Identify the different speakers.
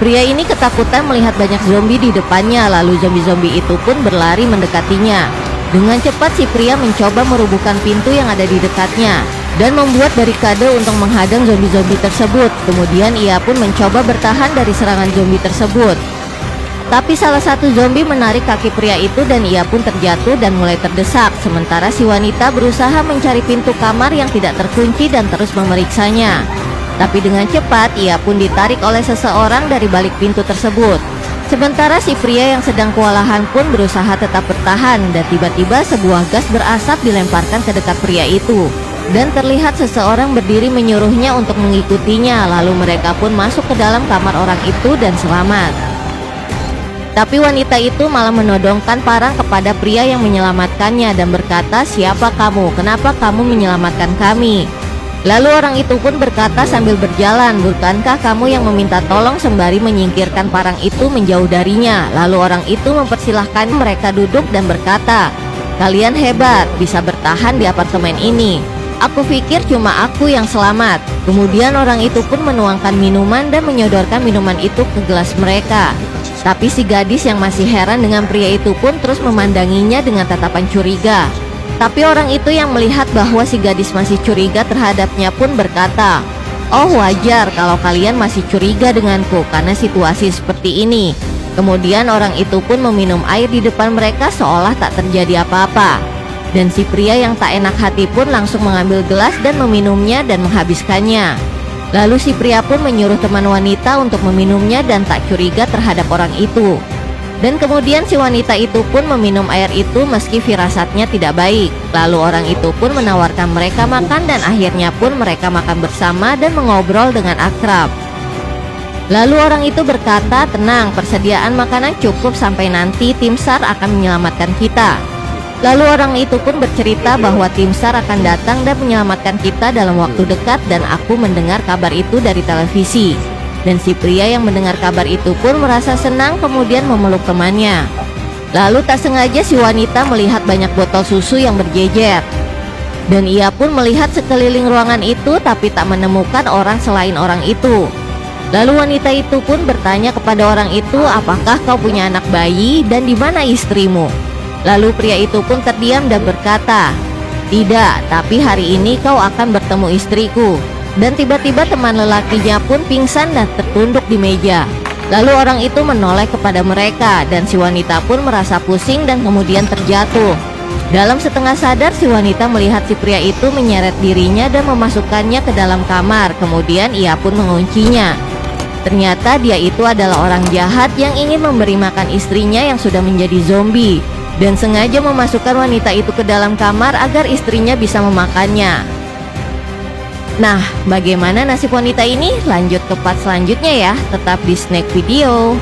Speaker 1: Pria ini ketakutan melihat banyak zombie di depannya, lalu zombie-zombie itu pun berlari mendekatinya. Dengan cepat si pria mencoba merubuhkan pintu yang ada di dekatnya dan membuat barikade untuk menghadang zombie-zombie tersebut. Kemudian ia pun mencoba bertahan dari serangan zombie tersebut. Tapi salah satu zombie menarik kaki pria itu dan ia pun terjatuh dan mulai terdesak. Sementara si wanita berusaha mencari pintu kamar yang tidak terkunci dan terus memeriksanya. Tapi dengan cepat ia pun ditarik oleh seseorang dari balik pintu tersebut. Sementara si pria yang sedang kewalahan pun berusaha tetap bertahan dan tiba-tiba sebuah gas berasap dilemparkan ke dekat pria itu. Dan terlihat seseorang berdiri menyuruhnya untuk mengikutinya, lalu mereka pun masuk ke dalam kamar orang itu dan selamat. Tapi wanita itu malah menodongkan parang kepada pria yang menyelamatkannya dan berkata, "Siapa kamu? Kenapa kamu menyelamatkan kami?" Lalu orang itu pun berkata sambil berjalan, "Bukankah kamu yang meminta tolong?" sembari menyingkirkan parang itu menjauh darinya. Lalu orang itu mempersilahkan mereka duduk dan berkata, "Kalian hebat, bisa bertahan di apartemen ini. Aku pikir cuma aku yang selamat." Kemudian orang itu pun menuangkan minuman dan menyodorkan minuman itu ke gelas mereka. Tapi si gadis yang masih heran dengan pria itu pun terus memandanginya dengan tatapan curiga. Tapi orang itu yang melihat bahwa si gadis masih curiga terhadapnya pun berkata, "Oh, wajar kalau kalian masih curiga denganku karena situasi seperti ini." Kemudian orang itu pun meminum air di depan mereka seolah tak terjadi apa-apa. Dan si pria yang tak enak hati pun langsung mengambil gelas dan meminumnya dan menghabiskannya. Lalu si pria pun menyuruh teman wanita untuk meminumnya dan tak curiga terhadap orang itu. Dan kemudian si wanita itu pun meminum air itu meski firasatnya tidak baik. Lalu orang itu pun menawarkan mereka makan dan akhirnya pun mereka makan bersama dan mengobrol dengan akrab. Lalu orang itu berkata, "Tenang, persediaan makanan cukup sampai nanti tim SAR akan menyelamatkan kita." Lalu orang itu pun bercerita bahwa tim SAR akan datang dan menyelamatkan kita dalam waktu dekat dan aku mendengar kabar itu dari televisi. Dan si pria yang mendengar kabar itu pun merasa senang kemudian memeluk temannya. Lalu tak sengaja si wanita melihat banyak botol susu yang berjejer. Dan ia pun melihat sekeliling ruangan itu tapi tak menemukan orang selain orang itu. Lalu wanita itu pun bertanya kepada orang itu, "Apakah kau punya anak bayi dan di mana istrimu?" Lalu pria itu pun terdiam dan berkata, "Tidak, tapi hari ini kau akan bertemu istriku." Dan tiba-tiba teman lelakinya pun pingsan dan tertunduk di meja. Lalu orang itu menoleh kepada mereka dan si wanita pun merasa pusing dan kemudian terjatuh. Dalam setengah sadar si wanita melihat si pria itu menyeret dirinya dan memasukkannya ke dalam kamar. Kemudian ia pun menguncinya. Ternyata dia itu adalah orang jahat yang ingin memberi makan istrinya yang sudah menjadi zombie dan sengaja memasukkan wanita itu ke dalam kamar agar istrinya bisa memakannya. Nah, bagaimana nasib wanita ini? Lanjut ke part selanjutnya ya. Tetap di Snack Video.